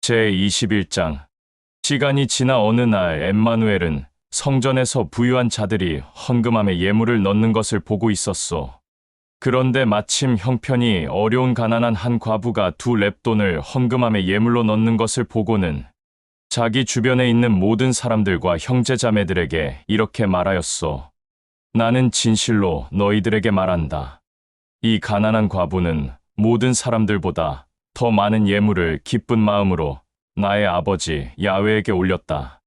제21장. 시간이 지나 어느 날 엠마누엘은 성전에서 부유한 자들이 헌금함에 예물을 넣는 것을 보고 있었소. 그런데 마침 형편이 어려운 가난한 한 과부가 2렙돈을 헌금함에 예물로 넣는 것을 보고는 자기 주변에 있는 모든 사람들과 형제자매들에게 이렇게 말하였소. 나는 진실로 너희들에게 말한다. 이 가난한 과부는 모든 사람들보다 더 많은 예물을 기쁜 마음으로 나의 아버지 야훼에게 올렸다.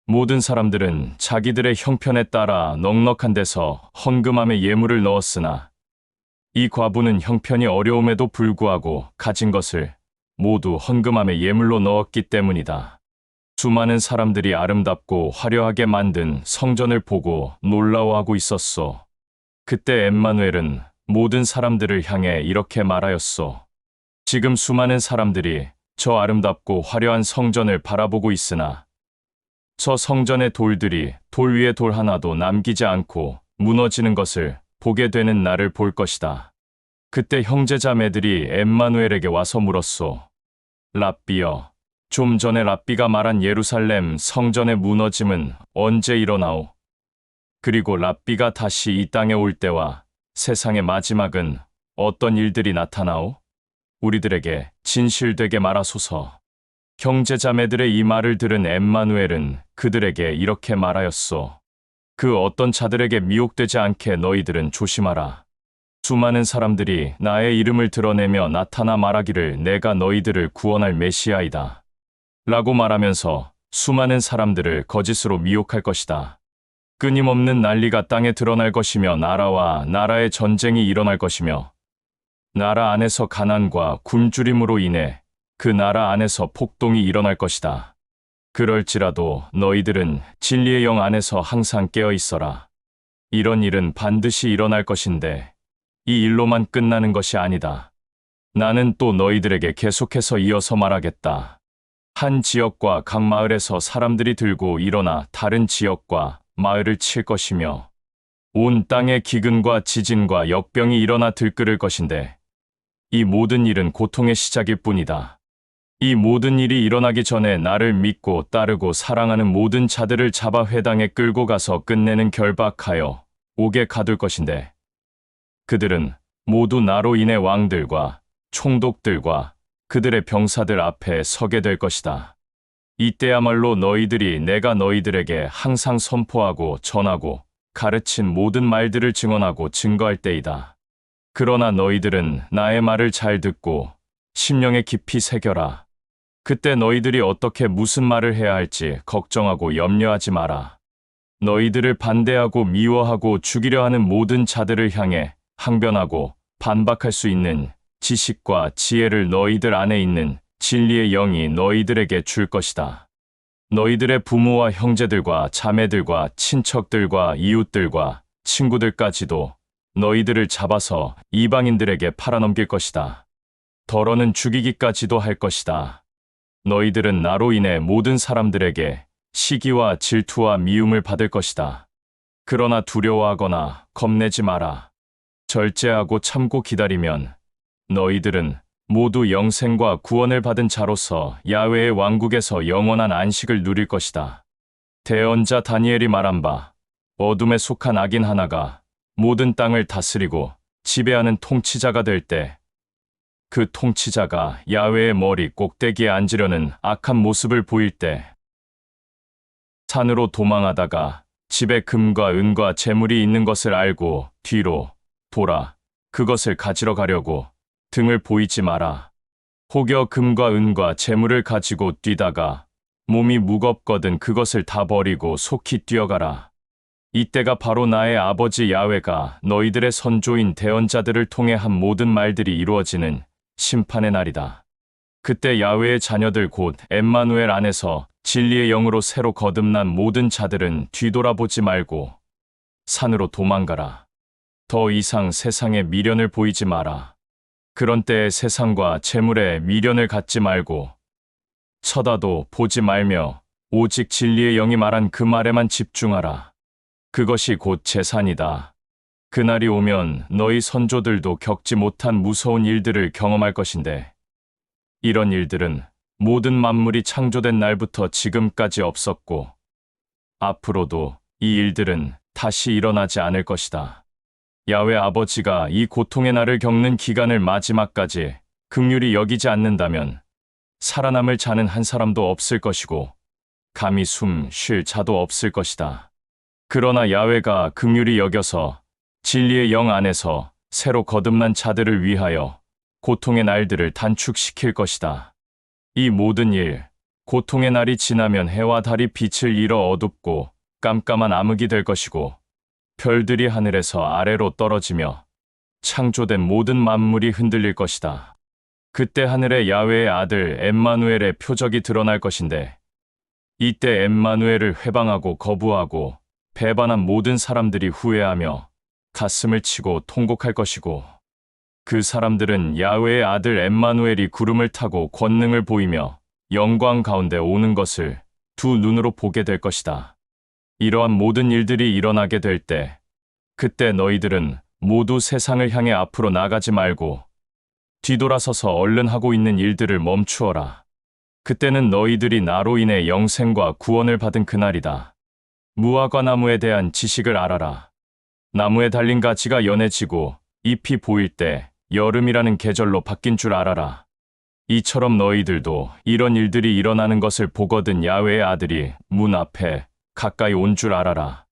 모든 사람들은 자기들의 형편에 따라 넉넉한 데서 헌금함에 예물을 넣었으나 이 과부는 형편이 어려움에도 불구하고 가진 것을 모두 헌금함에 예물로 넣었기 때문이다. 수많은 사람들이 아름답고 화려하게 만든 성전을 보고 놀라워하고 있었소. 그때 엠마누엘은 모든 사람들을 향해 이렇게 말하였소. 지금 수많은 사람들이 저 아름답고 화려한 성전을 바라보고 있으나 저 성전의 돌들이 돌 위에 돌 하나도 남기지 않고 무너지는 것을 보게 되는 날을 볼 것이다. 그때 형제자매들이 엠마누엘에게 와서 물었소. 랍비여, 좀 전에 랍비가 말한 예루살렘 성전의 무너짐은 언제 일어나오? 그리고 랍비가 다시 이 땅에 올 때와 세상의 마지막은 어떤 일들이 나타나오? 우리들에게 진실되게 말하소서. 형제자매들의 이 말을 들은 엠마누엘은 그들에게 이렇게 말하였소. 그 어떤 자들에게 미혹되지 않게 너희들은 조심하라. 수많은 사람들이 나의 이름을 드러내며 나타나 말하기를 내가 너희들을 구원할 메시아이다. 라고 말하면서 수많은 사람들을 거짓으로 미혹할 것이다. 끊임없는 난리가 땅에 드러날 것이며 나라와 나라의 전쟁이 일어날 것이며 나라 안에서 가난과 굶주림으로 인해 그 나라 안에서 폭동이 일어날 것이다. 그럴지라도 너희들은 진리의 영 안에서 항상 깨어 있어라. 이런 일은 반드시 일어날 것인데 이 일로만 끝나는 것이 아니다. 나는 또 너희들에게 계속해서 이어서 말하겠다. 한 지역과 각 마을에서 사람들이 들고 일어나 다른 지역과 마을을 칠 것이며 온 땅에 기근과 지진과 역병이 일어나 들끓을 것인데 이 모든 일은 고통의 시작일 뿐이다. 이 모든 일이 일어나기 전에 나를 믿고 따르고 사랑하는 모든 자들을 잡아 회당에 끌고 가서 끝내는 결박하여 옥에 가둘 것인데 그들은 모두 나로 인해 왕들과 총독들과 그들의 병사들 앞에 서게 될 것이다. 이때야말로 너희들이 내가 너희들에게 항상 선포하고 전하고 가르친 모든 말들을 증언하고 증거할 때이다. 그러나 너희들은 나의 말을 잘 듣고 심령에 깊이 새겨라. 그때 너희들이 어떻게 무슨 말을 해야 할지 걱정하고 염려하지 마라. 너희들을 반대하고 미워하고 죽이려 하는 모든 자들을 향해 항변하고 반박할 수 있는 지식과 지혜를 너희들 안에 있는 진리의 영이 너희들에게 줄 것이다. 너희들의 부모와 형제들과 자매들과 친척들과 이웃들과 친구들까지도 너희들을 잡아서 이방인들에게 팔아넘길 것이다. 더러는 죽이기까지도 할 것이다. 너희들은 나로 인해 모든 사람들에게 시기와 질투와 미움을 받을 것이다. 그러나 두려워하거나 겁내지 마라. 절제하고 참고 기다리면 너희들은 모두 영생과 구원을 받은 자로서 야훼의 왕국에서 영원한 안식을 누릴 것이다. 대언자 다니엘이 말한 바 어둠에 속한 악인 하나가 모든 땅을 다스리고 지배하는 통치자가 될 때 그 통치자가 야훼의 머리 꼭대기에 앉으려는 악한 모습을 보일 때 산으로 도망하다가 집에 금과 은과 재물이 있는 것을 알고 뒤로 돌아 그것을 가지러 가려고 등을 보이지 마라. 혹여 금과 은과 재물을 가지고 뛰다가 몸이 무겁거든 그것을 다 버리고 속히 뛰어가라. 이때가 바로 나의 아버지 야훼가 너희들의 선조인 대언자들을 통해 한 모든 말들이 이루어지는 심판의 날이다. 그때 야훼의 자녀들 곧 엠마누엘 안에서 진리의 영으로 새로 거듭난 모든 자들은 뒤돌아보지 말고 산으로 도망가라. 더 이상 세상에 미련을 보이지 마라. 그런 때에 세상과 재물에 미련을 갖지 말고 쳐다도 보지 말며 오직 진리의 영이 말한 그 말에만 집중하라. 그것이 곧 재산이다. 그날이 오면 너희 선조들도 겪지 못한 무서운 일들을 경험할 것인데 이런 일들은 모든 만물이 창조된 날부터 지금까지 없었고, 앞으로도 이 일들은 다시 일어나지 않을 것이다. 야훼 아버지가 이 고통의 날을 겪는 기간을 마지막까지 긍휼히 여기지 않는다면 살아남을 자는 한 사람도 없을 것이고 감히 숨 쉴 자도 없을 것이다. 그러나 야훼가 긍휼히 여겨서 진리의 영 안에서 새로 거듭난 자들을 위하여 고통의 날들을 단축시킬 것이다. 이 모든 일, 고통의 날이 지나면 해와 달이 빛을 잃어 어둡고 깜깜한 암흑이 될 것이고 별들이 하늘에서 아래로 떨어지며 창조된 모든 만물이 흔들릴 것이다. 그때 하늘에 야훼의 아들 엠마누엘의 표적이 드러날 것인데 이때 엠마누엘을 회방하고 거부하고 배반한 모든 사람들이 후회하며 가슴을 치고 통곡할 것이고 그 사람들은 야훼의 아들 엠마누엘이 구름을 타고 권능을 보이며 영광 가운데 오는 것을 두 눈으로 보게 될 것이다. 이러한 모든 일들이 일어나게 될 때, 그때 너희들은 모두 세상을 향해 앞으로 나가지 말고 뒤돌아서서 얼른 하고 있는 일들을 멈추어라. 그때는 너희들이 나로 인해 영생과 구원을 받은 그날이다. 무화과 나무에 대한 지식을 알아라. 나무에 달린 가지가 연해지고 잎이 보일 때 여름이라는 계절로 바뀐 줄 알아라. 이처럼 너희들도 이런 일들이 일어나는 것을 보거든 야훼의 아들이 문 앞에 가까이 온 줄 알아라.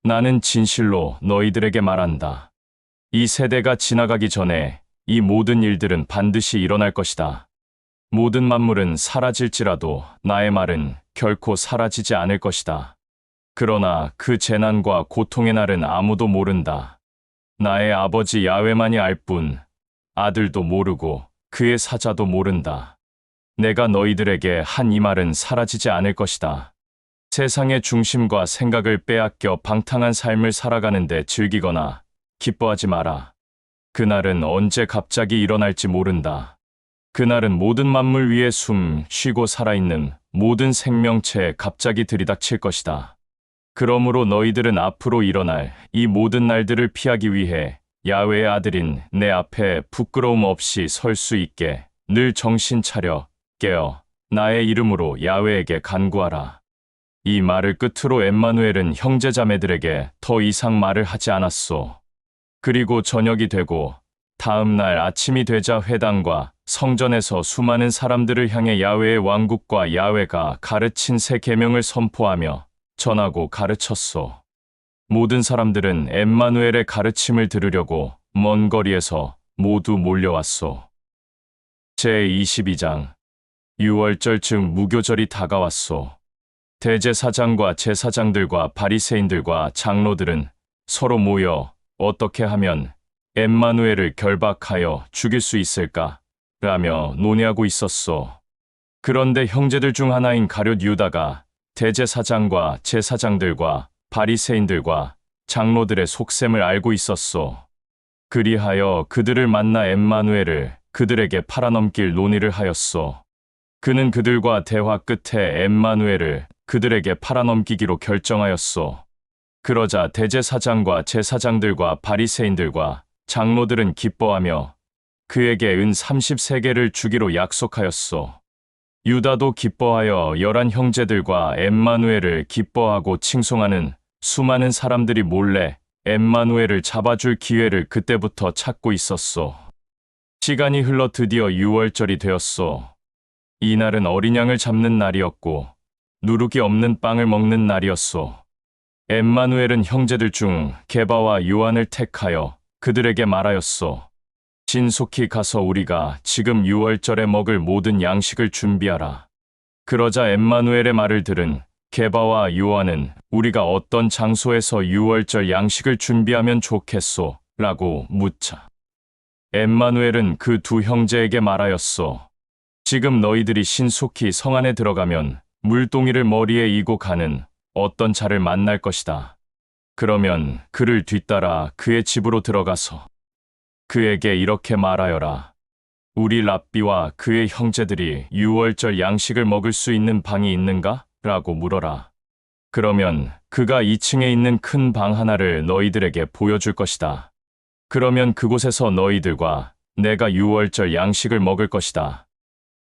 나는 진실로 너희들에게 말한다. 이 세대가 지나가기 전에 이 모든 일들은 반드시 일어날 것이다. 모든 만물은 사라질지라도 나의 말은 결코 사라지지 않을 것이다. 그러나 그 재난과 고통의 날은 아무도 모른다. 나의 아버지 야훼만이 알 뿐 아들도 모르고 그의 사자도 모른다. 내가 너희들에게 한 이 말은 사라지지 않을 것이다. 세상의 중심과 생각을 빼앗겨 방탕한 삶을 살아가는데 즐기거나 기뻐하지 마라. 그날은 언제 갑자기 일어날지 모른다. 그날은 모든 만물 위에 숨 쉬고 살아있는 모든 생명체에 갑자기 들이닥칠 것이다. 그러므로 너희들은 앞으로 일어날 이 모든 날들을 피하기 위해 야훼의 아들인 내 앞에 부끄러움 없이 설 수 있게 늘 정신 차려 깨어 나의 이름으로 야훼에게 간구하라. 이 말을 끝으로 엠마누엘은 형제자매들에게 더 이상 말을 하지 않았소. 그리고 저녁이 되고 다음 날 아침이 되자 회당과 성전에서 수많은 사람들을 향해 야훼의 왕국과 야훼가 가르친 새 계명을 선포하며 전하고 가르쳤소. 모든 사람들은 엠마누엘의 가르침을 들으려고 먼 거리에서 모두 몰려왔소. 제22장 유월절 즉 무교절이 다가왔소. 대제사장과 제사장들과 바리새인들과 장로들은 서로 모여 어떻게 하면 엠마누엘을 결박하여 죽일 수 있을까? 라며 논의하고 있었소. 그런데 형제들 중 하나인 가룟 유다가 대제사장과 제사장들과 바리새인들과 장로들의 속셈을 알고 있었소. 그리하여 그들을 만나 엠마누엘을 그들에게 팔아넘길 논의를 하였소. 그는 그들과 대화 끝에 엠마누엘을 그들에게 팔아넘기기로 결정하였소. 그러자 대제사장과 제사장들과 바리새인들과 장로들은 기뻐하며 그에게 은 33개를 주기로 약속하였소. 유다도 기뻐하여 11 형제들과 엠마누엘을 기뻐하고 칭송하는 수많은 사람들이 몰래 엠마누엘을 잡아줄 기회를 그때부터 찾고 있었소. 시간이 흘러 드디어 유월절이 되었소. 이날은 어린 양을 잡는 날이었고 누룩이 없는 빵을 먹는 날이었소. 엠마누엘은 형제들 중 게바와 요한을 택하여 그들에게 말하였소. 신속히 가서 우리가 지금 유월절에 먹을 모든 양식을 준비하라. 그러자 엠마누엘의 말을 들은 게바와 요한은 우리가 어떤 장소에서 유월절 양식을 준비하면 좋겠소? 라고 묻자. 엠마누엘은 그 두 형제에게 말하였소. 지금 너희들이 신속히 성 안에 들어가면 물동이를 머리에 이고 가는 어떤 자를 만날 것이다. 그러면 그를 뒤따라 그의 집으로 들어가서 그에게 이렇게 말하여라. 우리 랍비와 그의 형제들이 유월절 양식을 먹을 수 있는 방이 있는가? 라고 물어라. 그러면 그가 2층에 있는 큰 방 하나를 너희들에게 보여줄 것이다. 그러면 그곳에서 너희들과 내가 유월절 양식을 먹을 것이다.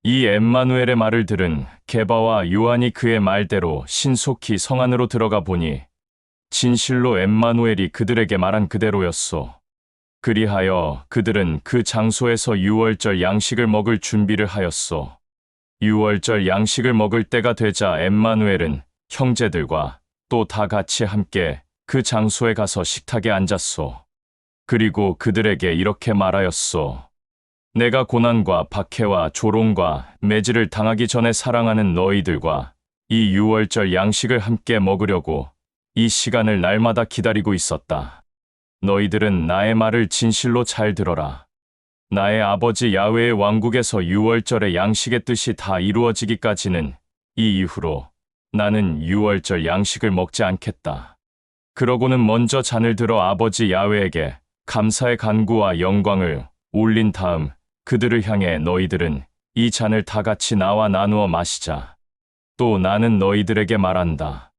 이 엠마누엘의 말을 들은 게바와 요한이 그의 말대로 신속히 성 안으로 들어가 보니 진실로 엠마누엘이 그들에게 말한 그대로였소. 그리하여 그들은 그 장소에서 유월절 양식을 먹을 준비를 하였소. 유월절 양식을 먹을 때가 되자 엠마누엘은 형제들과 또 다 같이 함께 그 장소에 가서 식탁에 앉았소. 그리고 그들에게 이렇게 말하였소. 내가 고난과 박해와 조롱과 매질을 당하기 전에 사랑하는 너희들과 이 유월절 양식을 함께 먹으려고 이 시간을 날마다 기다리고 있었다. 너희들은 나의 말을 진실로 잘 들어라. 나의 아버지 야훼의 왕국에서 유월절의 양식의 뜻이 다 이루어지기까지는 이 이후로 나는 유월절 양식을 먹지 않겠다. 그러고는 먼저 잔을 들어 아버지 야훼에게 감사의 간구와 영광을 올린 다음 그들을 향해 너희들은 이 잔을 다 같이 나와 나누어 마시자. 또 나는 너희들에게 말한다.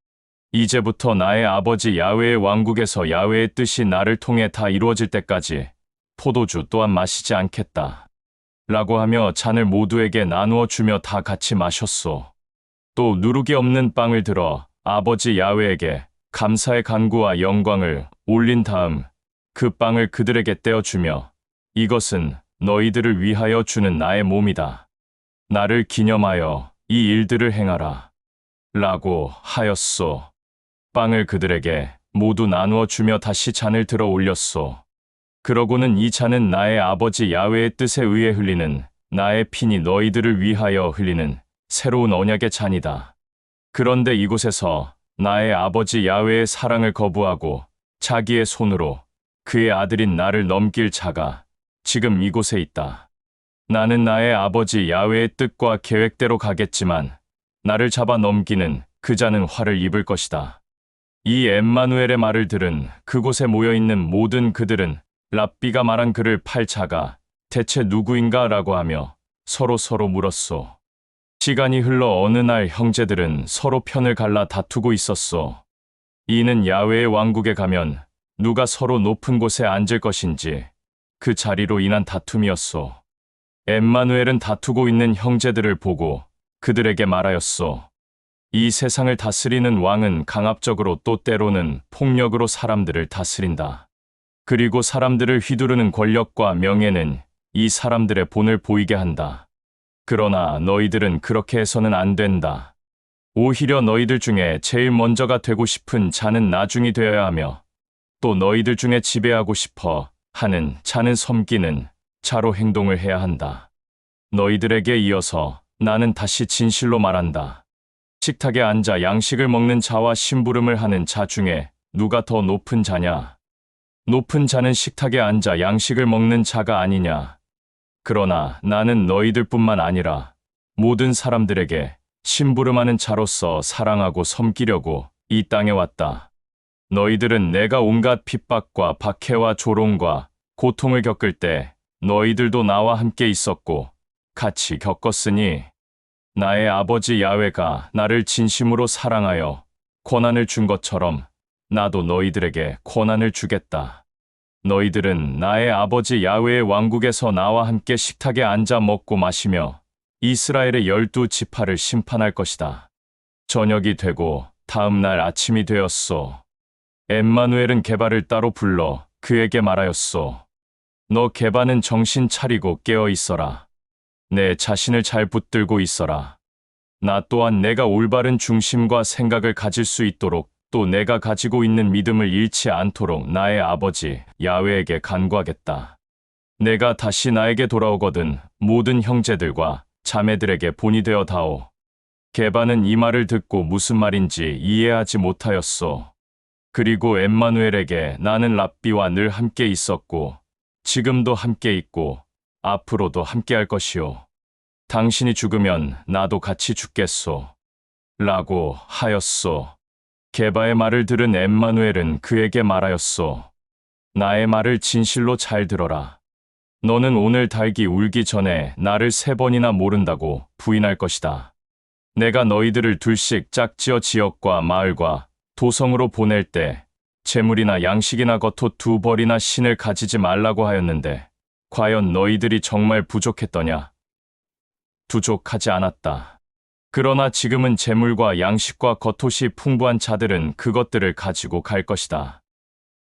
이제부터 나의 아버지 야훼의 왕국에서 야훼의 뜻이 나를 통해 다 이루어질 때까지 포도주 또한 마시지 않겠다. 라고 하며 잔을 모두에게 나누어 주며 다 같이 마셨소. 또 누룩이 없는 빵을 들어 아버지 야훼에게 감사의 간구와 영광을 올린 다음 그 빵을 그들에게 떼어주며 이것은 너희들을 위하여 주는 나의 몸이다. 나를 기념하여 이 일들을 행하라. 라고 하였소. 빵을 그들에게 모두 나누어 주며 다시 잔을 들어 올렸소. 그러고는 이 잔은 나의 아버지 야훼의 뜻에 의해 흘리는 나의 피니 너희들을 위하여 흘리는 새로운 언약의 잔이다. 그런데 이곳에서 나의 아버지 야훼의 사랑을 거부하고 자기의 손으로 그의 아들인 나를 넘길 자가 지금 이곳에 있다. 나는 나의 아버지 야훼의 뜻과 계획대로 가겠지만 나를 잡아 넘기는 그 자는 화를 입을 것이다. 이 엠마누엘의 말을 들은 그곳에 모여있는 모든 그들은 랍비가 말한 그를 팔 자가 대체 누구인가 라고 하며 서로 물었소. 시간이 흘러 어느 날 형제들은 서로 편을 갈라 다투고 있었소. 이는 야훼의 왕국에 가면 누가 서로 높은 곳에 앉을 것인지 그 자리로 인한 다툼이었소. 엠마누엘은 다투고 있는 형제들을 보고 그들에게 말하였소. 이 세상을 다스리는 왕은 강압적으로 또 때로는 폭력으로 사람들을 다스린다. 그리고 사람들을 휘두르는 권력과 명예는 이 사람들의 본을 보이게 한다. 그러나 너희들은 그렇게 해서는 안 된다. 오히려 너희들 중에 제일 먼저가 되고 싶은 자는 나중이 되어야 하며 또 너희들 중에 지배하고 싶어 하는 자는 섬기는 자로 행동을 해야 한다. 너희들에게 이어서 나는 다시 진실로 말한다. 식탁에 앉아 양식을 먹는 자와 심부름을 하는 자 중에 누가 더 높은 자냐? 높은 자는 식탁에 앉아 양식을 먹는 자가 아니냐? 그러나 나는 너희들뿐만 아니라 모든 사람들에게 심부름하는 자로서 사랑하고 섬기려고 이 땅에 왔다. 너희들은 내가 온갖 핍박과 박해와 조롱과 고통을 겪을 때 너희들도 나와 함께 있었고 같이 겪었으니 나의 아버지 야훼가 나를 진심으로 사랑하여 권한을 준 것처럼 나도 너희들에게 권한을 주겠다. 너희들은 나의 아버지 야훼의 왕국에서 나와 함께 식탁에 앉아 먹고 마시며 이스라엘의 12지파를 심판할 것이다. 저녁이 되고 다음 날 아침이 되었소. 엠마누엘은 게바를 따로 불러 그에게 말하였소. 너 게바는 정신 차리고 깨어 있어라. 내 자신을 잘 붙들고 있어라. 나 또한 내가 올바른 중심과 생각을 가질 수 있도록 또 내가 가지고 있는 믿음을 잃지 않도록 나의 아버지 야훼에게 간구하겠다. 내가 다시 나에게 돌아오거든 모든 형제들과 자매들에게 본이 되어 다오. 게바는 이 말을 듣고 무슨 말인지 이해하지 못하였소. 그리고 엠마누엘에게 나는 랍비와 늘 함께 있었고 지금도 함께 있고 앞으로도 함께 할 것이요. 당신이 죽으면 나도 같이 죽겠소. 라고 하였소. 게바의 말을 들은 엠마누엘은 그에게 말하였소. 나의 말을 진실로 잘 들어라. 너는 오늘 닭이 울기 전에 나를 3번이나 모른다고 부인할 것이다. 내가 너희들을 둘씩 짝지어 지역과 마을과 도성으로 보낼 때 재물이나 양식이나 겉옷 2벌이나 신을 가지지 말라고 하였는데 과연 너희들이 정말 부족했더냐? 부족하지 않았다. 그러나 지금은 재물과 양식과 겉옷이 풍부한 자들은 그것들을 가지고 갈 것이다.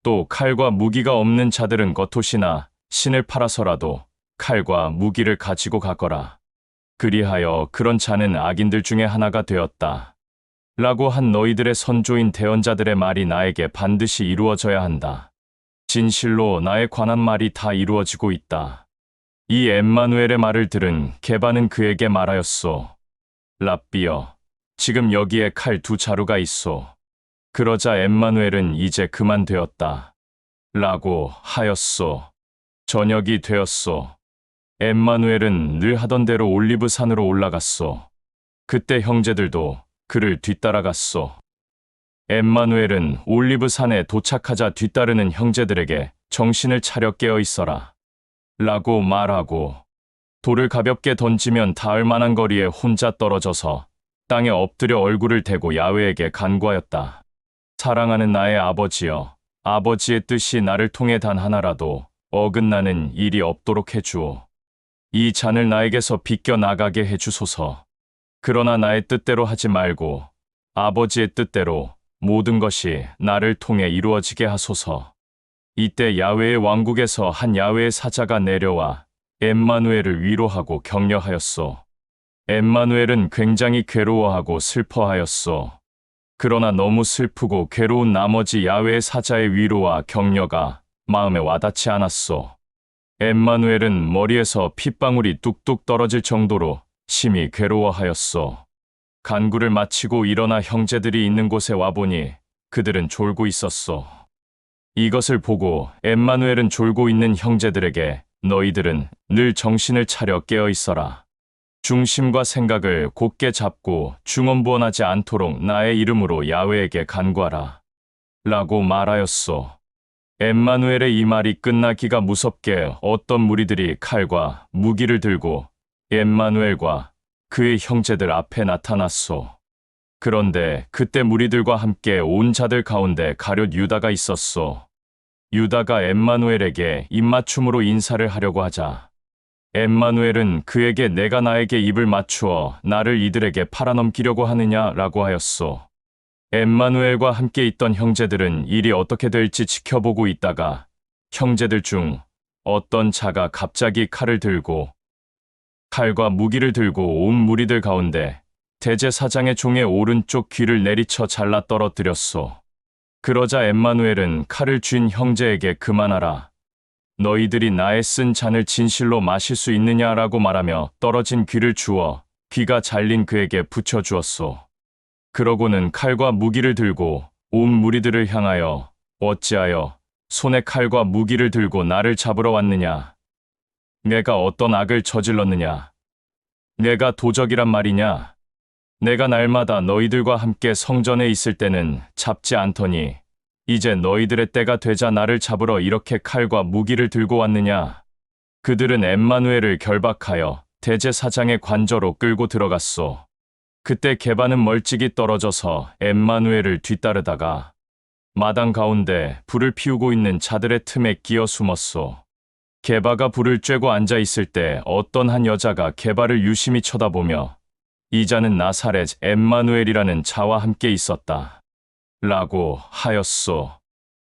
또 칼과 무기가 없는 자들은 겉옷이나 신을 팔아서라도 칼과 무기를 가지고 가거라. 그리하여 그런 자는 악인들 중에 하나가 되었다. 라고 한 너희들의 선조인 대언자들의 말이 나에게 반드시 이루어져야 한다. 진실로 나에 관한 말이 다 이루어지고 있다. 이 엠마누엘의 말을 들은 게바는 그에게 말하였소. 랍비여, 지금 여기에 칼 2자루가 있소. 그러자 엠마누엘은 이제 그만되었다. 라고 하였소. 저녁이 되었소. 엠마누엘은 늘 하던 대로 올리브산으로 올라갔소. 그때 형제들도 그를 뒤따라갔소. 엠마누엘은 올리브산에 도착하자 뒤따르는 형제들에게 정신을 차려 깨어 있어라. 라고 말하고 돌을 가볍게 던지면 닿을 만한 거리에 혼자 떨어져서 땅에 엎드려 얼굴을 대고 야훼에게 간구하였다. 사랑하는 나의 아버지여, 아버지의 뜻이 나를 통해 단 하나라도 어긋나는 일이 없도록 해주오. 이 잔을 나에게서 비껴 나가게 해주소서. 그러나 나의 뜻대로 하지 말고 아버지의 뜻대로 모든 것이 나를 통해 이루어지게 하소서. 이때 야훼의 왕국에서 한 야훼의 사자가 내려와 엠마누엘을 위로하고 격려하였소. 엠마누엘은 굉장히 괴로워하고 슬퍼하였소. 그러나 너무 슬프고 괴로운 나머지 야훼의 사자의 위로와 격려가 마음에 와닿지 않았소. 엠마누엘은 머리에서 핏방울이 뚝뚝 떨어질 정도로 심히 괴로워하였소. 간구를 마치고 일어나 형제들이 있는 곳에 와보니 그들은 졸고 있었소. 이것을 보고 엠마누엘은 졸고 있는 형제들에게 너희들은 늘 정신을 차려 깨어 있어라. 중심과 생각을 곧게 잡고 중언부언하지 않도록 나의 이름으로 야훼에게 간구하라. 라고 말하였소. 엠마누엘의 이 말이 끝나기가 무섭게 어떤 무리들이 칼과 무기를 들고 엠마누엘과 그의 형제들 앞에 나타났소. 그런데 그때 무리들과 함께 온 자들 가운데 가룟 유다가 있었소. 유다가 엠마누엘에게 입맞춤으로 인사를 하려고 하자 엠마누엘은 그에게 내가 나에게 입을 맞추어 나를 이들에게 팔아넘기려고 하느냐라고 하였소. 엠마누엘과 함께 있던 형제들은 일이 어떻게 될지 지켜보고 있다가 형제들 중 어떤 자가 갑자기 칼을 들고 칼과 무기를 들고 온 무리들 가운데 대제사장의 종의 오른쪽 귀를 내리쳐 잘라 떨어뜨렸소. 그러자 엠마누엘은 칼을 쥔 형제에게 그만하라. 너희들이 나의 쓴 잔을 진실로 마실 수 있느냐라고 말하며 떨어진 귀를 주어 귀가 잘린 그에게 붙여주었소. 그러고는 칼과 무기를 들고 온 무리들을 향하여 어찌하여 손에 칼과 무기를 들고 나를 잡으러 왔느냐? 내가 어떤 악을 저질렀느냐? 내가 도적이란 말이냐? 내가 날마다 너희들과 함께 성전에 있을 때는 잡지 않더니 이제 너희들의 때가 되자 나를 잡으러 이렇게 칼과 무기를 들고 왔느냐? 그들은 엠마누엘을 결박하여 대제사장의 관저로 끌고 들어갔소. 그때 게바는 멀찍이 떨어져서 엠마누엘을 뒤따르다가 마당 가운데 불을 피우고 있는 자들의 틈에 끼어 숨었소. 게바가 불을 쬐고 앉아 있을 때 어떤 한 여자가 게바를 유심히 쳐다보며 이 자는 나사렛 엠마누엘이라는 자와 함께 있었다. 라고 하였소.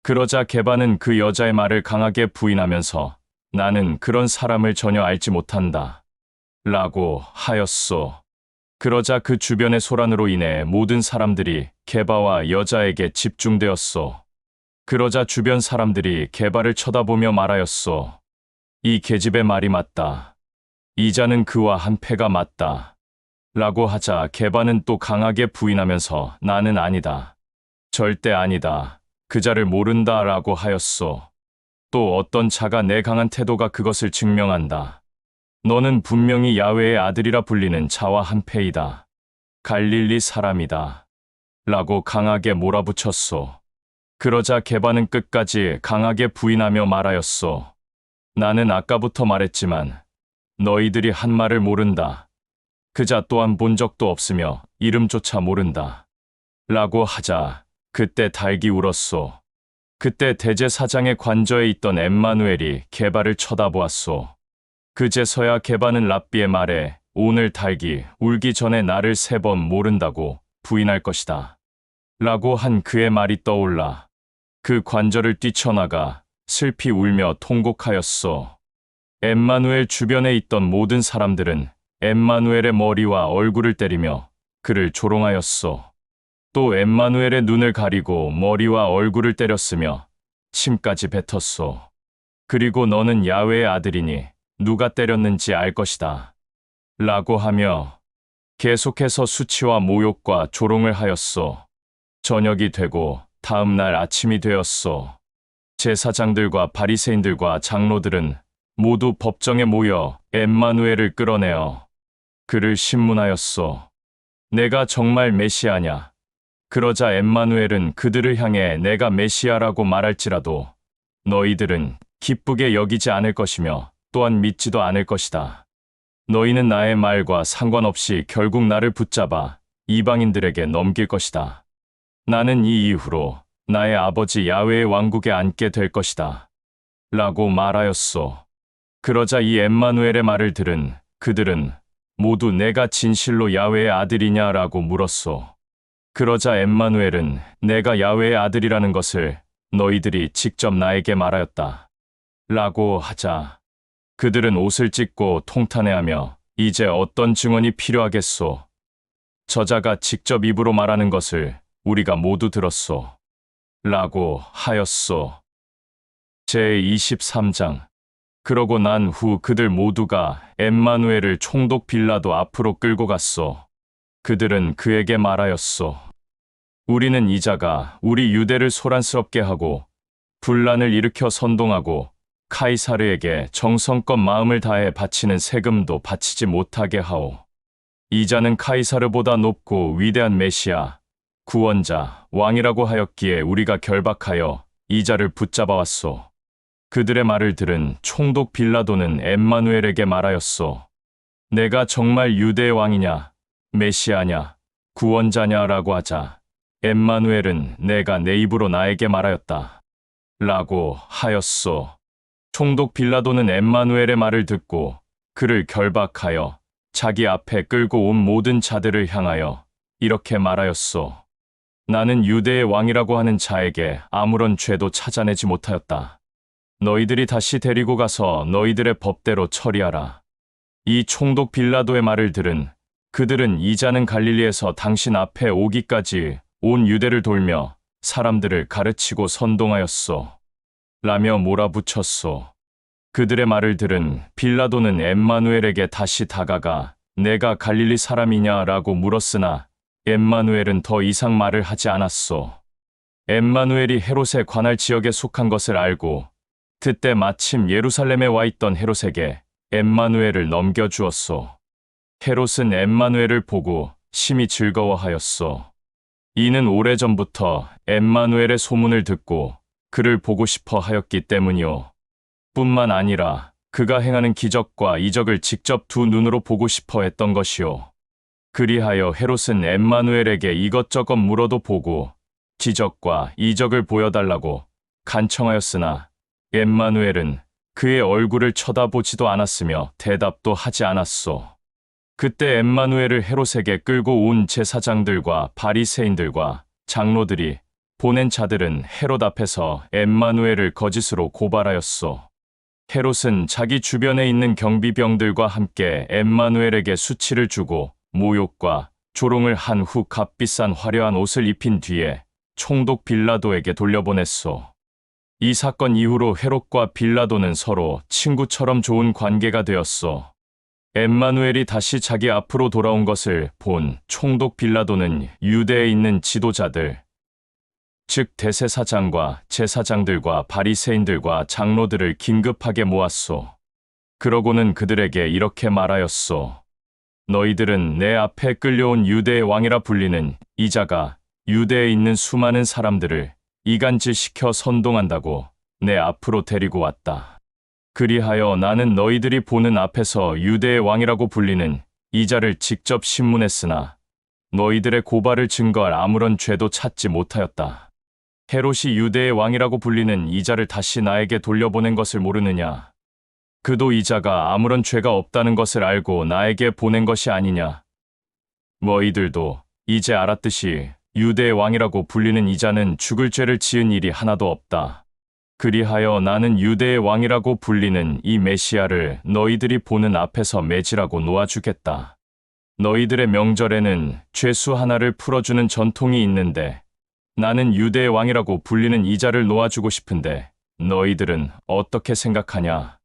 그러자 게바는 그 여자의 말을 강하게 부인하면서 나는 그런 사람을 전혀 알지 못한다. 라고 하였소. 그러자 그 주변의 소란으로 인해 모든 사람들이 게바와 여자에게 집중되었소. 그러자 주변 사람들이 게바를 쳐다보며 말하였소. 이 계집의 말이 맞다. 이 자는 그와 한 패가 맞다. 라고 하자 게바는 또 강하게 부인하면서 나는 아니다. 절대 아니다. 그 자를 모른다 라고 하였소. 또 어떤 자가 내 강한 태도가 그것을 증명한다. 너는 분명히 야훼의 아들이라 불리는 자와 한 패이다. 갈릴리 사람이다. 라고 강하게 몰아붙였소. 그러자 게바는 끝까지 강하게 부인하며 말하였소. 나는 아까부터 말했지만 너희들이 한 말을 모른다. 그자 또한 본 적도 없으며 이름조차 모른다. 라고 하자 그때 닭이 울었소. 그때 대제사장의 관저에 있던 엠마누엘이 게바를 쳐다보았소. 그제서야 게바는 랍비의 말에 오늘 닭이 울기 전에 나를 3번 모른다고 부인할 것이다. 라고 한 그의 말이 떠올라 그 관절을 뛰쳐나가 슬피 울며 통곡하였소. 엠마누엘 주변에 있던 모든 사람들은 엠마누엘의 머리와 얼굴을 때리며 그를 조롱하였소. 또 엠마누엘의 눈을 가리고 머리와 얼굴을 때렸으며 침까지 뱉었소. 그리고 너는 야훼의 아들이니 누가 때렸는지 알 것이다. 라고 하며 계속해서 수치와 모욕과 조롱을 하였소. 저녁이 되고 다음 날 아침이 되었소. 제사장들과 바리새인들과 장로들은 모두 법정에 모여 엠마누엘을 끌어내어 그를 신문하였소. 내가 정말 메시아냐? 그러자 엠마누엘은 그들을 향해 내가 메시아라고 말할지라도 너희들은 기쁘게 여기지 않을 것이며 또한 믿지도 않을 것이다. 너희는 나의 말과 상관없이 결국 나를 붙잡아 이방인들에게 넘길 것이다. 나는 이 이후로 나의 아버지 야훼의 왕국에 앉게 될 것이다. 라고 말하였소. 그러자 이 엠마누엘의 말을 들은 그들은 모두 내가 진실로 야훼의 아들이냐라고 물었소. 그러자 엠마누엘은 내가 야훼의 아들이라는 것을 너희들이 직접 나에게 말하였다. 라고 하자 그들은 옷을 찢고 통탄해하며 이제 어떤 증언이 필요하겠소. 저자가 직접 입으로 말하는 것을 우리가 모두 들었소. 라고 하였소. 제23장. 그러고 난 후 그들 모두가 엠마누엘을 총독 빌라도 앞으로 끌고 갔소. 그들은 그에게 말하였소. 우리는 이자가 우리 유대를 소란스럽게 하고 분란을 일으켜 선동하고 카이사르에게 정성껏 마음을 다해 바치는 세금도 바치지 못하게 하오. 이자는 카이사르보다 높고 위대한 메시아, 구원자, 왕이라고 하였기에 우리가 결박하여 이자를 붙잡아왔소. 그들의 말을 들은 총독 빌라도는 엠마누엘에게 말하였소. 내가 정말 유대의 왕이냐, 메시아냐, 구원자냐라고 하자 엠마누엘은 내가 내 입으로 나에게 말하였다. 라고 하였소. 총독 빌라도는 엠마누엘의 말을 듣고 그를 결박하여 자기 앞에 끌고 온 모든 자들을 향하여 이렇게 말하였소. 나는 유대의 왕이라고 하는 자에게 아무런 죄도 찾아내지 못하였다. 너희들이 다시 데리고 가서 너희들의 법대로 처리하라. 이 총독 빌라도의 말을 들은 그들은 이자는 갈릴리에서 당신 앞에 오기까지 온 유대를 돌며 사람들을 가르치고 선동하였소. 라며 몰아붙였소. 그들의 말을 들은 빌라도는 엠마누엘에게 다시 다가가 내가 갈릴리 사람이냐라고 물었으나 엠마누엘은 더 이상 말을 하지 않았소. 엠마누엘이 헤롯의 관할 지역에 속한 것을 알고 그때 마침 예루살렘에 와 있던 헤롯에게 엠마누엘을 넘겨주었소. 헤롯은 엠마누엘을 보고 심히 즐거워하였소. 이는 오래전부터 엠마누엘의 소문을 듣고 그를 보고 싶어 하였기 때문이요. 뿐만 아니라 그가 행하는 기적과 이적을 직접 두 눈으로 보고 싶어 했던 것이요. 그리하여 헤롯은 엠마누엘에게 이것저것 물어도 보고 기적과 이적을 보여달라고 간청하였으나 엠마누엘은 그의 얼굴을 쳐다보지도 않았으며 대답도 하지 않았소. 그때 엠마누엘을 헤롯에게 끌고 온 제사장들과 바리새인들과 장로들이 보낸 자들은 헤롯 앞에서 엠마누엘을 거짓으로 고발하였소. 헤롯은 자기 주변에 있는 경비병들과 함께 엠마누엘에게 수치를 주고 모욕과 조롱을 한 후 값비싼 화려한 옷을 입힌 뒤에 총독 빌라도에게 돌려보냈소. 이 사건 이후로 헤롯과 빌라도는 서로 친구처럼 좋은 관계가 되었소. 엠마누엘이 다시 자기 앞으로 돌아온 것을 본 총독 빌라도는 유대에 있는 지도자들, 즉 대제사장과 제사장들과 바리새인들과 장로들을 긴급하게 모았소. 그러고는 그들에게 이렇게 말하였소. 너희들은 내 앞에 끌려온 유대의 왕이라 불리는 이자가 유대에 있는 수많은 사람들을 이간질시켜 선동한다고 내 앞으로 데리고 왔다. 그리하여 나는 너희들이 보는 앞에서 유대의 왕이라고 불리는 이자를 직접 신문했으나 너희들의 고발을 증거할 아무런 죄도 찾지 못하였다. 헤롯이 유대의 왕이라고 불리는 이자를 다시 나에게 돌려보낸 것을 모르느냐? 그도 이자가 아무런 죄가 없다는 것을 알고 나에게 보낸 것이 아니냐. 너희들도 이제 알았듯이 유대의 왕이라고 불리는 이자는 죽을 죄를 지은 일이 하나도 없다. 그리하여 나는 유대의 왕이라고 불리는 이 메시아를 너희들이 보는 앞에서 매질하고 놓아주겠다. 너희들의 명절에는 죄수 하나를 풀어주는 전통이 있는데 나는 유대의 왕이라고 불리는 이자를 놓아주고 싶은데 너희들은 어떻게 생각하냐?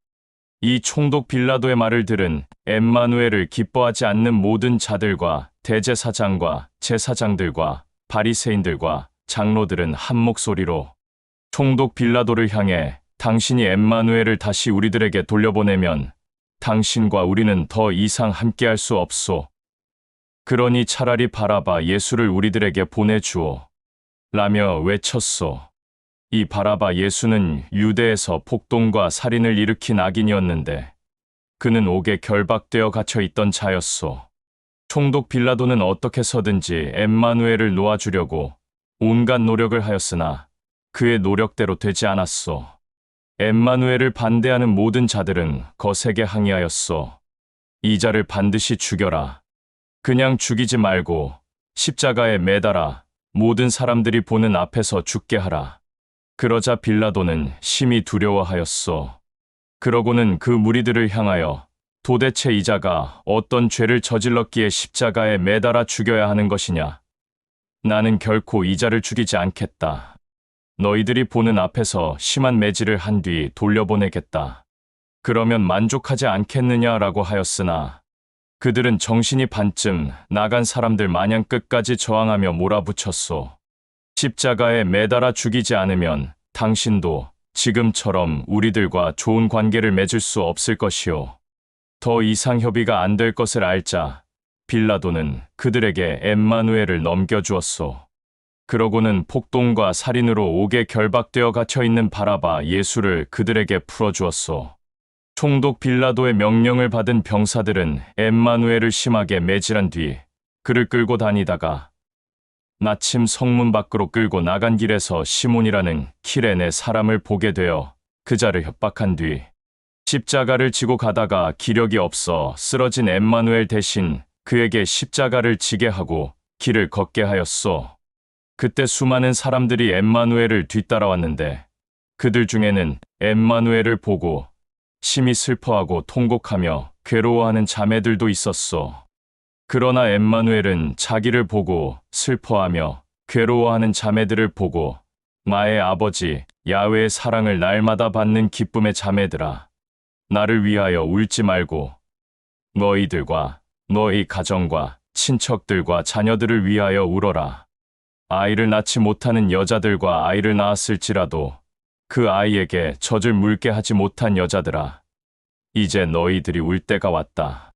이 총독 빌라도의 말을 들은 엠마누엘을 기뻐하지 않는 모든 자들과 대제사장과 제사장들과 바리새인들과 장로들은 한 목소리로 총독 빌라도를 향해 당신이 엠마누엘을 다시 우리들에게 돌려보내면 당신과 우리는 더 이상 함께할 수 없소. 그러니 차라리 바라바 예수를 우리들에게 보내주오. 라며 외쳤소. 이 바라바 예수는 유대에서 폭동과 살인을 일으킨 악인이었는데 그는 옥에 결박되어 갇혀 있던 자였소. 총독 빌라도는 어떻게 해서든지 엠마누엘을 놓아주려고 온갖 노력을 하였으나 그의 노력대로 되지 않았소. 엠마누엘을 반대하는 모든 자들은 거세게 항의하였소. 이자를 반드시 죽여라. 그냥 죽이지 말고 십자가에 매달아 모든 사람들이 보는 앞에서 죽게 하라. 그러자 빌라도는 심히 두려워하였소. 그러고는 그 무리들을 향하여 도대체 이자가 어떤 죄를 저질렀기에 십자가에 매달아 죽여야 하는 것이냐? 나는 결코 이자를 죽이지 않겠다. 너희들이 보는 앞에서 심한 매질을 한 뒤 돌려보내겠다. 그러면 만족하지 않겠느냐라고 하였으나 그들은 정신이 반쯤 나간 사람들 마냥 끝까지 저항하며 몰아붙였소. 십자가에 매달아 죽이지 않으면 당신도 지금처럼 우리들과 좋은 관계를 맺을 수 없을 것이오. 더 이상 협의가 안 될 것을 알자 빌라도는 그들에게 엠마누엘을 넘겨주었소. 그러고는 폭동과 살인으로 옥에 결박되어 갇혀있는 바라바 예수를 그들에게 풀어주었소. 총독 빌라도의 명령을 받은 병사들은 엠마누엘을 심하게 매질한 뒤 그를 끌고 다니다가 마침 성문 밖으로 끌고 나간 길에서 시몬이라는 키레네 사람을 보게 되어 그자를 협박한 뒤 십자가를 지고 가다가 기력이 없어 쓰러진 엠마누엘 대신 그에게 십자가를 지게 하고 길을 걷게 하였소. 그때 수많은 사람들이 엠마누엘을 뒤따라왔는데 그들 중에는 엠마누엘을 보고 심히 슬퍼하고 통곡하며 괴로워하는 자매들도 있었소. 그러나 엠마누엘은 자기를 보고 슬퍼하며 괴로워하는 자매들을 보고 나의 아버지 야훼의 사랑을 날마다 받는 기쁨의 자매들아, 나를 위하여 울지 말고 너희들과 너희 가정과 친척들과 자녀들을 위하여 울어라. 아이를 낳지 못하는 여자들과 아이를 낳았을지라도 그 아이에게 젖을 물게 하지 못한 여자들아, 이제 너희들이 울 때가 왔다.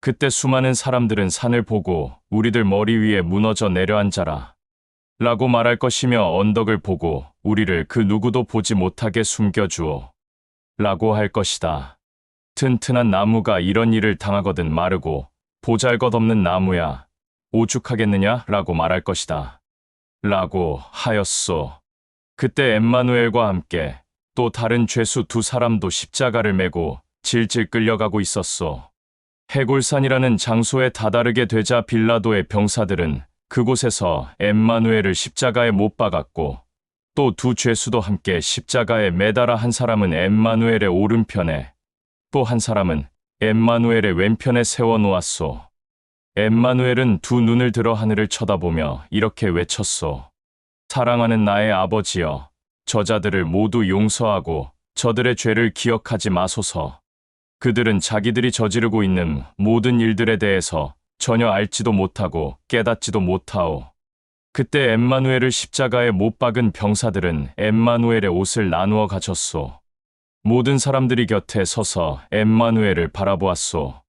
그때 수많은 사람들은 산을 보고 우리들 머리 위에 무너져 내려앉아라 라고 말할 것이며 언덕을 보고 우리를 그 누구도 보지 못하게 숨겨주오 라고 할 것이다. 튼튼한 나무가 이런 일을 당하거든 마르고 보잘것없는 나무야 오죽하겠느냐 라고 말할 것이다 라고 하였소. 그때 엠마누엘과 함께 또 다른 죄수 두 사람도 십자가를 메고 질질 끌려가고 있었소. 해골산이라는 장소에 다다르게 되자 빌라도의 병사들은 그곳에서 엠마누엘을 십자가에 못 박았고 또 두 죄수도 함께 십자가에 매달아 한 사람은 엠마누엘의 오른편에 또 한 사람은 엠마누엘의 왼편에 세워놓았소. 엠마누엘은 두 눈을 들어 하늘을 쳐다보며 이렇게 외쳤소. 사랑하는 나의 아버지여, 저자들을 모두 용서하고 저들의 죄를 기억하지 마소서. 그들은 자기들이 저지르고 있는 모든 일들에 대해서 전혀 알지도 못하고 깨닫지도 못하오. 그때 엠마누엘을 십자가에 못 박은 병사들은 엠마누엘의 옷을 나누어 가졌소. 모든 사람들이 곁에 서서 엠마누엘을 바라보았소.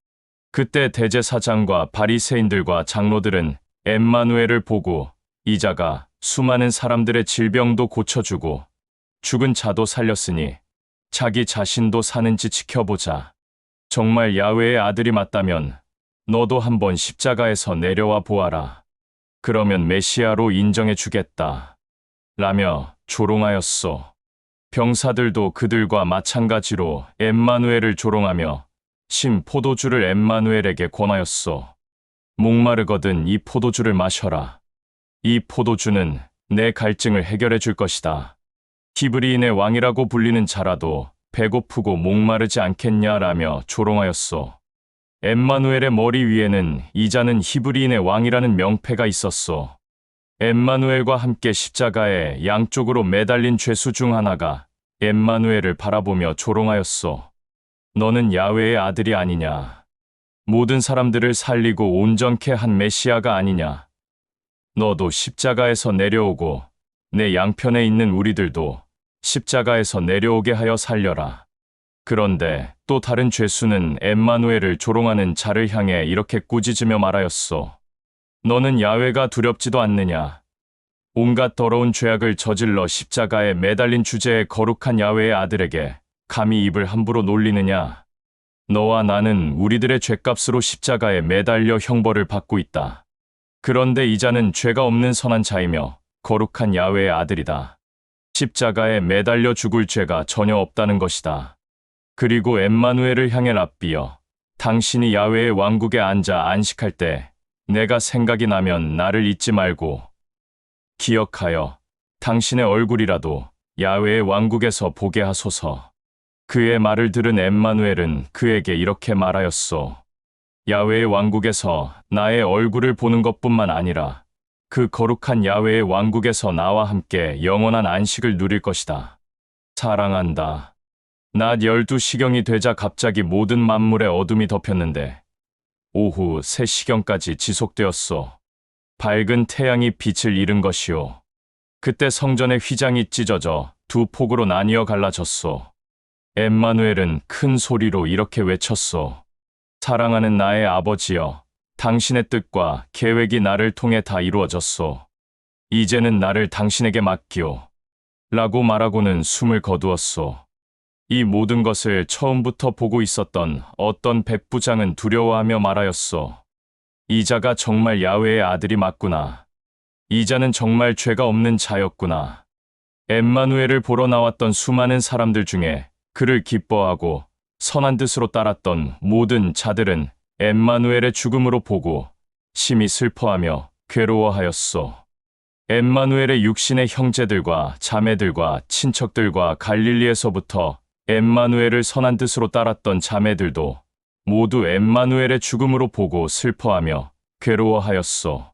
그때 대제사장과 바리새인들과 장로들은 엠마누엘을 보고 이자가 수많은 사람들의 질병도 고쳐주고 죽은 자도 살렸으니 자기 자신도 사는지 지켜보자. 정말 야훼의 아들이 맞다면 너도 한번 십자가에서 내려와 보아라. 그러면 메시아로 인정해 주겠다. 라며 조롱하였소. 병사들도 그들과 마찬가지로 엠마누엘을 조롱하며 신 포도주를 엠마누엘에게 권하였소. 목마르거든 이 포도주를 마셔라. 이 포도주는 내 갈증을 해결해 줄 것이다. 히브리인의 왕이라고 불리는 자라도 배고프고 목마르지 않겠냐라며 조롱하였소. 엠마누엘의 머리 위에는 이자는 히브리인의 왕이라는 명패가 있었소. 엠마누엘과 함께 십자가에 양쪽으로 매달린 죄수 중 하나가 엠마누엘을 바라보며 조롱하였소. 너는 야훼의 아들이 아니냐. 모든 사람들을 살리고 온전케 한 메시아가 아니냐. 너도 십자가에서 내려오고 내 양편에 있는 우리들도 십자가에서 내려오게 하여 살려라. 그런데 또 다른 죄수는 엠마누엘을 조롱하는 자를 향해 이렇게 꾸짖으며 말하였소. 너는 야훼가 두렵지도 않느냐. 온갖 더러운 죄악을 저질러 십자가에 매달린 주제의 거룩한 야훼의 아들에게 감히 입을 함부로 놀리느냐. 너와 나는 우리들의 죄값으로 십자가에 매달려 형벌을 받고 있다. 그런데 이자는 죄가 없는 선한 자이며 거룩한 야훼의 아들이다. 십자가에 매달려 죽을 죄가 전혀 없다는 것이다. 그리고 엠마누엘을 향해 랍비여, 당신이 야훼의 왕국에 앉아 안식할 때 내가 생각이 나면 나를 잊지 말고 기억하여 당신의 얼굴이라도 야훼의 왕국에서 보게 하소서. 그의 말을 들은 엠마누엘은 그에게 이렇게 말하였소. 야훼의 왕국에서 나의 얼굴을 보는 것뿐만 아니라 그 거룩한 야훼의 왕국에서 나와 함께 영원한 안식을 누릴 것이다. 사랑한다. 낮 12시경이 되자 갑자기 모든 만물에 어둠이 덮였는데 오후 3시경까지 지속되었소. 밝은 태양이 빛을 잃은 것이오. 그때 성전의 휘장이 찢어져 두 폭으로 나뉘어 갈라졌소. 엠마누엘은 큰 소리로 이렇게 외쳤소. 사랑하는 나의 아버지여, 당신의 뜻과 계획이 나를 통해 다 이루어졌소. 이제는 나를 당신에게 맡기오. 라고 말하고는 숨을 거두었소. 이 모든 것을 처음부터 보고 있었던 어떤 백부장은 두려워하며 말하였소. 이자가 정말 야훼의 아들이 맞구나. 이자는 정말 죄가 없는 자였구나. 엠마누엘을 보러 나왔던 수많은 사람들 중에 그를 기뻐하고 선한 뜻으로 따랐던 모든 자들은 엠마누엘의 죽음으로 보고 심히 슬퍼하며 괴로워하였소. 엠마누엘의 육신의 형제들과 자매들과 친척들과 갈릴리에서부터 엠마누엘을 선한 뜻으로 따랐던 자매들도 모두 엠마누엘의 죽음으로 보고 슬퍼하며 괴로워하였소.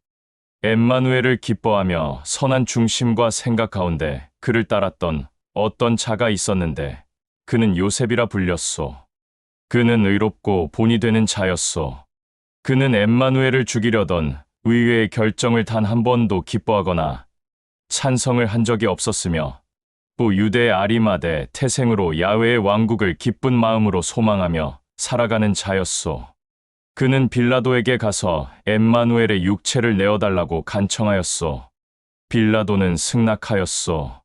엠마누엘을 기뻐하며 선한 중심과 생각 가운데 그를 따랐던 어떤 자가 있었는데 그는 요셉이라 불렸소. 그는 의롭고 본이 되는 자였소. 그는 엠마누엘을 죽이려던 의회의 결정을 단 한 번도 기뻐하거나 찬성을 한 적이 없었으며 또 유대의 아리마대 태생으로 야훼의 왕국을 기쁜 마음으로 소망하며 살아가는 자였소. 그는 빌라도에게 가서 엠마누엘의 육체를 내어달라고 간청하였소. 빌라도는 승낙하였소.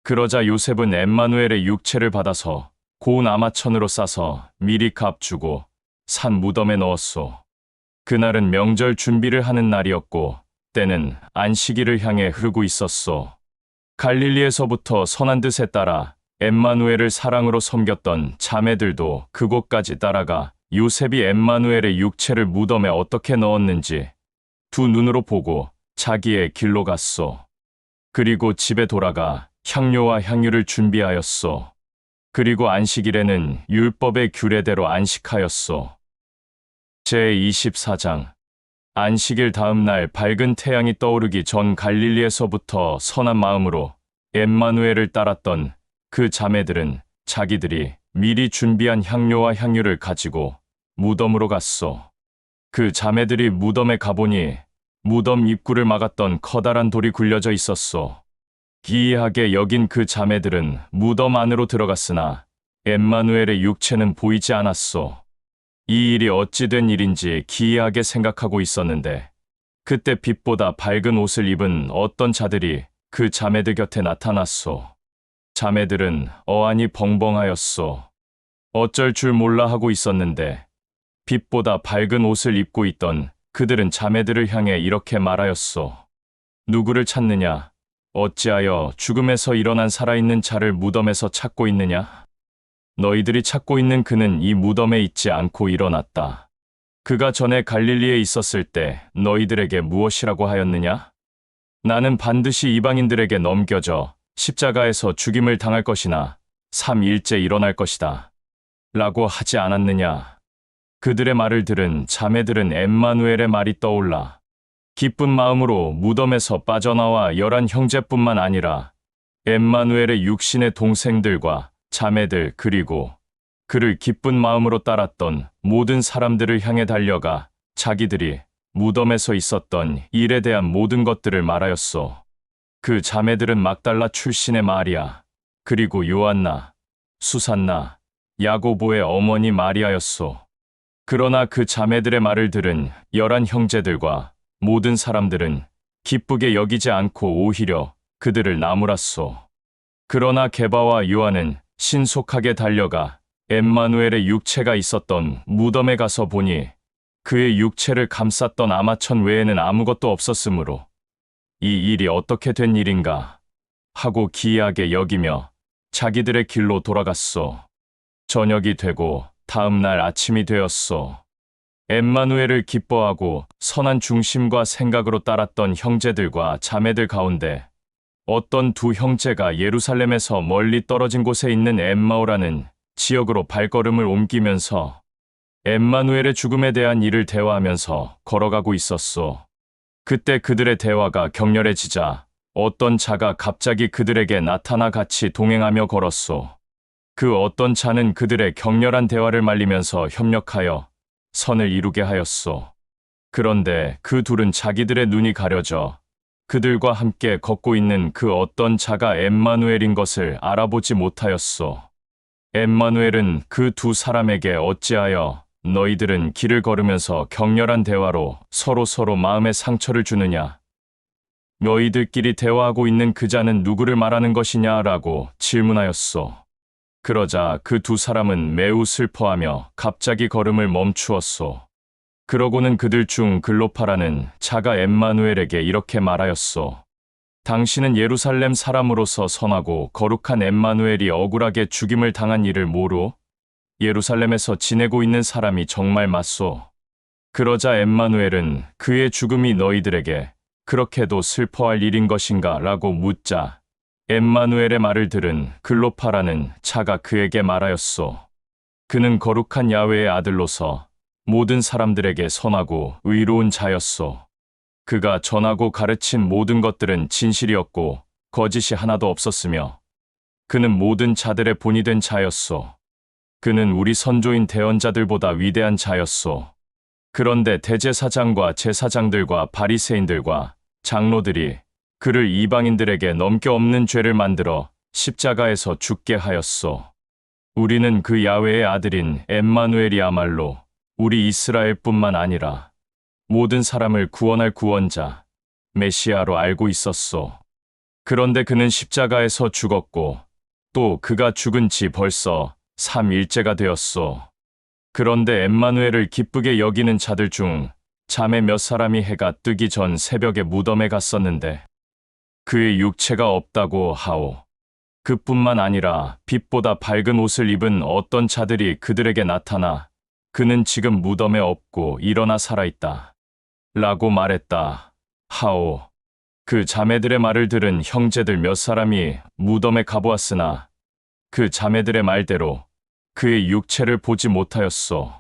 그러자 요셉은 엠마누엘의 육체를 받아서 고운 아마천으로 싸서 미리 값주고 산 무덤에 넣었소. 그날은 명절 준비를 하는 날이었고 때는 안식일을 향해 흐르고 있었소. 갈릴리에서부터 선한 뜻에 따라 엠마누엘을 사랑으로 섬겼던 자매들도 그곳까지 따라가 요셉이 엠마누엘의 육체를 무덤에 어떻게 넣었는지 두 눈으로 보고 자기의 길로 갔소. 그리고 집에 돌아가 향료와 향유를 준비하였소. 그리고 안식일에는 율법의 규례대로 안식하였소. 제24장 안식일 다음 날 밝은 태양이 떠오르기 전 갈릴리에서부터 선한 마음으로 엠마누엘을 따랐던 그 자매들은 자기들이 미리 준비한 향료와 향유를 가지고 무덤으로 갔소. 그 자매들이 무덤에 가보니 무덤 입구를 막았던 커다란 돌이 굴려져 있었소. 기이하게 여긴 그 자매들은 무덤 안으로 들어갔으나 엠마누엘의 육체는 보이지 않았소. 이 일이 어찌 된 일인지 기이하게 생각하고 있었는데 그때 빛보다 밝은 옷을 입은 어떤 자들이 그 자매들 곁에 나타났소. 자매들은 어안이 벙벙하였소. 어쩔 줄 몰라 하고 있었는데 빛보다 밝은 옷을 입고 있던 그들은 자매들을 향해 이렇게 말하였소. 누구를 찾느냐? 어찌하여 죽음에서 일어난 살아있는 자를 무덤에서 찾고 있느냐? 너희들이 찾고 있는 그는 이 무덤에 있지 않고 일어났다. 그가 전에 갈릴리에 있었을 때 너희들에게 무엇이라고 하였느냐? 나는 반드시 이방인들에게 넘겨져 십자가에서 죽임을 당할 것이나 3일째 일어날 것이다. 라고 하지 않았느냐? 그들의 말을 들은 자매들은 엠마누엘의 말이 떠올라 기쁜 마음으로 무덤에서 빠져나와 11 형제뿐만 아니라 엠마누엘의 육신의 동생들과 자매들 그리고 그를 기쁜 마음으로 따랐던 모든 사람들을 향해 달려가 자기들이 무덤에서 있었던 일에 대한 모든 것들을 말하였소. 그 자매들은 막달라 출신의 마리아, 그리고 요한나, 수산나, 야고보의 어머니 마리아였소. 그러나 그 자매들의 말을 들은 11 형제들과 모든 사람들은 기쁘게 여기지 않고 오히려 그들을 나무랐소. 그러나 게바와 요한은 신속하게 달려가 엠마누엘의 육체가 있었던 무덤에 가서 보니 그의 육체를 감쌌던 아마천 외에는 아무것도 없었으므로 이 일이 어떻게 된 일인가 하고 기이하게 여기며 자기들의 길로 돌아갔소. 저녁이 되고 다음 날 아침이 되었소. 엠마누엘을 기뻐하고 선한 중심과 생각으로 따랐던 형제들과 자매들 가운데 어떤 두 형제가 예루살렘에서 멀리 떨어진 곳에 있는 엠마오라는 지역으로 발걸음을 옮기면서 엠마누엘의 죽음에 대한 일을 대화하면서 걸어가고 있었소. 그때 그들의 대화가 격렬해지자 어떤 자가 갑자기 그들에게 나타나 같이 동행하며 걸었소. 그 어떤 자는 그들의 격렬한 대화를 말리면서 협력하여 선을 이루게 하였소. 그런데 그 둘은 자기들의 눈이 가려져 그들과 함께 걷고 있는 그 어떤 자가 엠마누엘인 것을 알아보지 못하였소. 엠마누엘은 그 두 사람에게 어찌하여 너희들은 길을 걸으면서 격렬한 대화로 서로 마음에 상처를 주느냐? 너희들끼리 대화하고 있는 그 자는 누구를 말하는 것이냐라고 질문하였소. 그러자 그 두 사람은 매우 슬퍼하며 갑자기 걸음을 멈추었소. 그러고는 그들 중 글로파라는 자가 엠마누엘에게 이렇게 말하였소. 당신은 예루살렘 사람으로서 선하고 거룩한 엠마누엘이 억울하게 죽임을 당한 일을 모르? 예루살렘에서 지내고 있는 사람이 정말 맞소. 그러자 엠마누엘은 그의 죽음이 너희들에게 그렇게도 슬퍼할 일인 것인가? 라고 묻자 엠마누엘의 말을 들은 글로파라는 자가 그에게 말하였소. 그는 거룩한 야훼의 아들로서 모든 사람들에게 선하고 의로운 자였소. 그가 전하고 가르친 모든 것들은 진실이었고 거짓이 하나도 없었으며 그는 모든 자들의 본이 된 자였소. 그는 우리 선조인 대언자들보다 위대한 자였소. 그런데 대제사장과 제사장들과 바리새인들과 장로들이 그를 이방인들에게 넘겨 없는 죄를 만들어 십자가에서 죽게 하였소. 우리는 그 야훼의 아들인 엠마누엘이야말로 우리 이스라엘뿐만 아니라 모든 사람을 구원할 구원자, 메시아로 알고 있었소. 그런데 그는 십자가에서 죽었고 또 그가 죽은 지 벌써 3일째가 되었소. 그런데 엠마누엘을 기쁘게 여기는 자들 중 자매 몇 사람이 해가 뜨기 전 새벽에 무덤에 갔었는데 그의 육체가 없다고 하오. 그뿐만 아니라 빛보다 밝은 옷을 입은 어떤 자들이 그들에게 나타나 그는 지금 무덤에 없고 일어나 살아있다. 라고 말했다. 하오. 그 자매들의 말을 들은 형제들 몇 사람이 무덤에 가보았으나 그 자매들의 말대로 그의 육체를 보지 못하였소.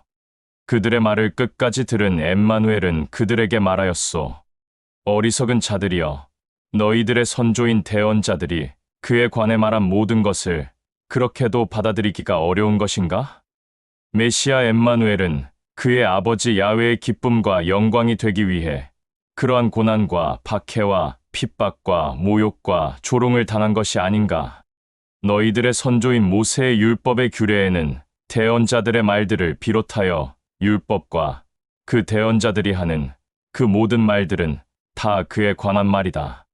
그들의 말을 끝까지 들은 엠마누엘은 그들에게 말하였소. 어리석은 자들이여, 너희들의 선조인 대언자들이 그에 관해 말한 모든 것을 그렇게도 받아들이기가 어려운 것인가? 메시아 엠마누엘은 그의 아버지 야훼의 기쁨과 영광이 되기 위해 그러한 고난과 박해와 핍박과 모욕과 조롱을 당한 것이 아닌가? 너희들의 선조인 모세의 율법의 규례에는 대언자들의 말들을 비롯하여 율법과 그 대언자들이 하는 그 모든 말들은 다 그에 관한 말이다.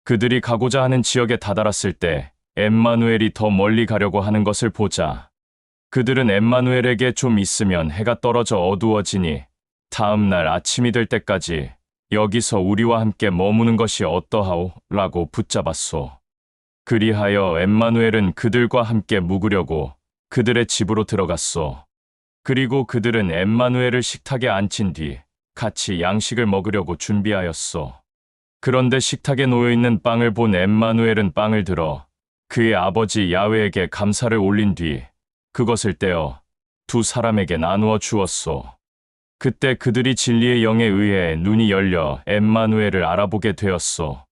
그들이 가고자 하는 지역에 다다랐을 때 엠마누엘이 더 멀리 가려고 하는 것을 보자. 그들은 엠마누엘에게 좀 있으면 해가 떨어져 어두워지니 다음 날 아침이 될 때까지 여기서 우리와 함께 머무는 것이 어떠하오? 라고 붙잡았소. 그리하여 엠마누엘은 그들과 함께 묵으려고 그들의 집으로 들어갔소. 그리고 그들은 엠마누엘을 식탁에 앉힌 뒤 같이 양식을 먹으려고 준비하였소. 그런데 식탁에 놓여있는 빵을 본 엠마누엘은 빵을 들어 그의 아버지 야훼에게 감사를 올린 뒤 그것을 떼어 두 사람에게 나누어 주었소. 그때 그들이 진리의 영에 의해 눈이 열려 엠마누엘을 알아보게 되었소.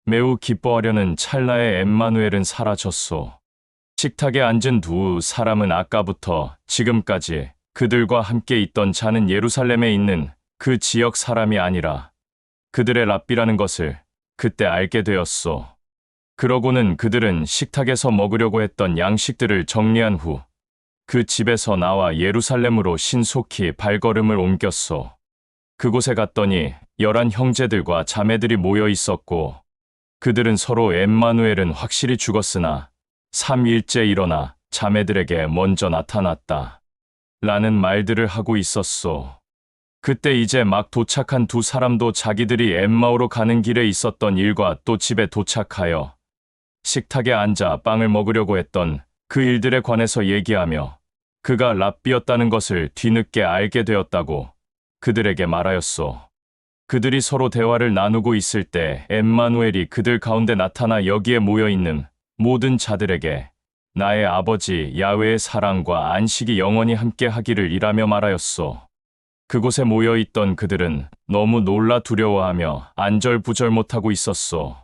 매우 기뻐하려는 찰나에 엠마누엘은 사라졌소. 식탁에 앉은 두 사람은 아까부터 지금까지 그들과 함께 있던 자는 예루살렘에 있는 그 지역 사람이 아니라 그들의 랍비라는 것을 그때 알게 되었소. 그러고는 그들은 식탁에서 먹으려고 했던 양식들을 정리한 후 그 집에서 나와 예루살렘으로 신속히 발걸음을 옮겼소. 그곳에 갔더니 11 형제들과 자매들이 모여 있었고 그들은 서로 엠마누엘은 확실히 죽었으나 3일째 일어나 자매들에게 먼저 나타났다 라는 말들을 하고 있었소. 그때 이제 막 도착한 두 사람도 자기들이 엠마오로 가는 길에 있었던 일과 또 집에 도착하여 식탁에 앉아 빵을 먹으려고 했던 그 일들에 관해서 얘기하며 그가 랍비였다는 것을 뒤늦게 알게 되었다고 그들에게 말하였소. 그들이 서로 대화를 나누고 있을 때 엠마누엘이 그들 가운데 나타나 여기에 모여있는 모든 자들에게 나의 아버지 야훼의 사랑과 안식이 영원히 함께 하기를 이라며 말하였소. 그곳에 모여있던 그들은 너무 놀라 두려워하며 안절부절 못하고 있었소.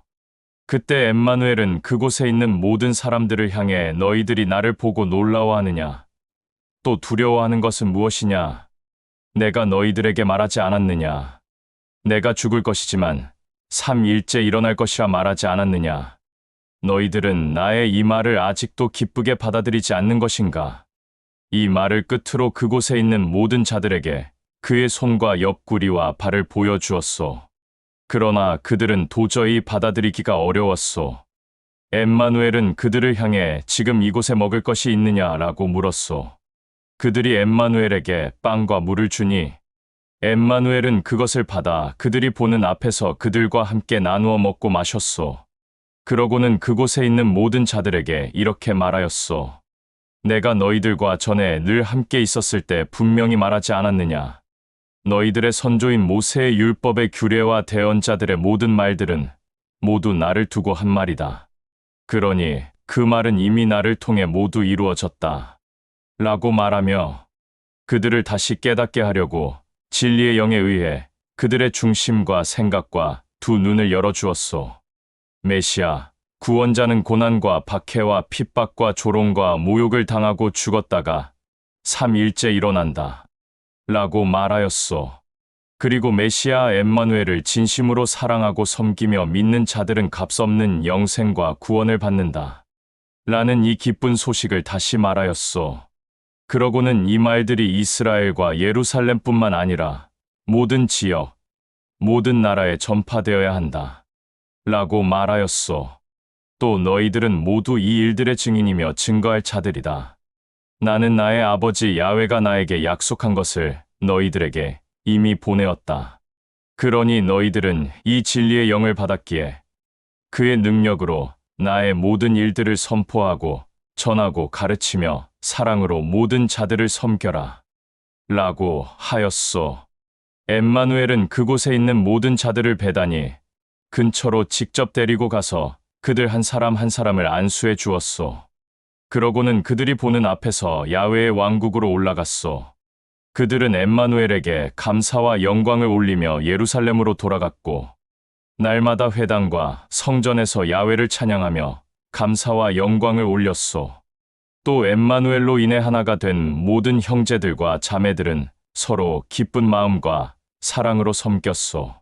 그때 엠마누엘은 그곳에 있는 모든 사람들을 향해 너희들이 나를 보고 놀라워하느냐? 또 두려워하는 것은 무엇이냐? 내가 너희들에게 말하지 않았느냐? 내가 죽을 것이지만 3일째 일어날 것이라 말하지 않았느냐? 너희들은 나의 이 말을 아직도 기쁘게 받아들이지 않는 것인가? 이 말을 끝으로 그곳에 있는 모든 자들에게 그의 손과 옆구리와 발을 보여주었소. 그러나 그들은 도저히 받아들이기가 어려웠소. 엠마누엘은 그들을 향해 지금 이곳에 먹을 것이 있느냐라고 물었소. 그들이 엠마누엘에게 빵과 물을 주니 엠마누엘은 그것을 받아 그들이 보는 앞에서 그들과 함께 나누어 먹고 마셨소. 그러고는 그곳에 있는 모든 자들에게 이렇게 말하였소. 내가 너희들과 전에 늘 함께 있었을 때 분명히 말하지 않았느냐? 너희들의 선조인 모세의 율법의 규례와 대언자들의 모든 말들은 모두 나를 두고 한 말이다. 그러니 그 말은 이미 나를 통해 모두 이루어졌다. 라고 말하며 그들을 다시 깨닫게 하려고 진리의 영에 의해 그들의 중심과 생각과 두 눈을 열어주었소. 메시아, 구원자는 고난과 박해와 핍박과 조롱과 모욕을 당하고 죽었다가 3일째 일어난다. 라고 말하였소. 그리고 메시아 엠마누엘을 진심으로 사랑하고 섬기며 믿는 자들은 값없는 영생과 구원을 받는다. 라는 이 기쁜 소식을 다시 말하였소. 그러고는 이 말들이 이스라엘과 예루살렘뿐만 아니라 모든 지역, 모든 나라에 전파되어야 한다. 라고 말하였소. 또 너희들은 모두 이 일들의 증인이며 증거할 자들이다. 나는 나의 아버지 야훼가 나에게 약속한 것을 너희들에게 이미 보내었다. 그러니 너희들은 이 진리의 영을 받았기에 그의 능력으로 나의 모든 일들을 선포하고 전하고 가르치며 사랑으로 모든 자들을 섬겨라. 라고 하였소. 엠마누엘은 그곳에 있는 모든 자들을 배단히 근처로 직접 데리고 가서 그들 한 사람 한 사람을 안수해 주었소. 그러고는 그들이 보는 앞에서 야훼의 왕국으로 올라갔소. 그들은 엠마누엘에게 감사와 영광을 올리며 예루살렘으로 돌아갔고 날마다 회당과 성전에서 야훼를 찬양하며 감사와 영광을 올렸소. 또 엠마누엘로 인해 하나가 된 모든 형제들과 자매들은 서로 기쁜 마음과 사랑으로 섬겼소.